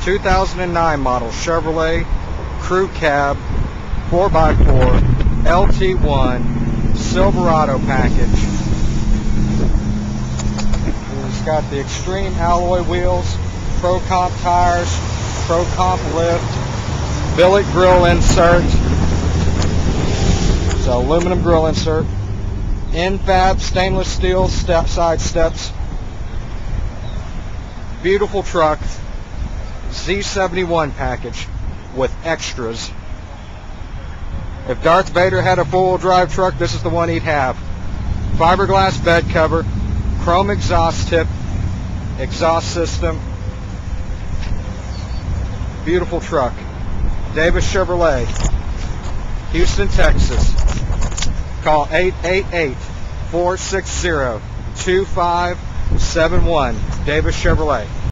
2009 model Chevrolet Crew Cab 4x4 LT1 Silverado package. It's got the extreme alloy wheels, Pro Comp tires, Pro Comp lift, billet grill insert, it's an aluminum grill insert, infab stainless steel side steps, beautiful truck, Z71 package with extras. If Darth Vader had a four-wheel drive truck, this is the one he'd have. Fiberglass bed cover, chrome exhaust tip, exhaust system. Beautiful truck. Davis Chevrolet, Houston, Texas. Call 888-460-2571. Davis Chevrolet.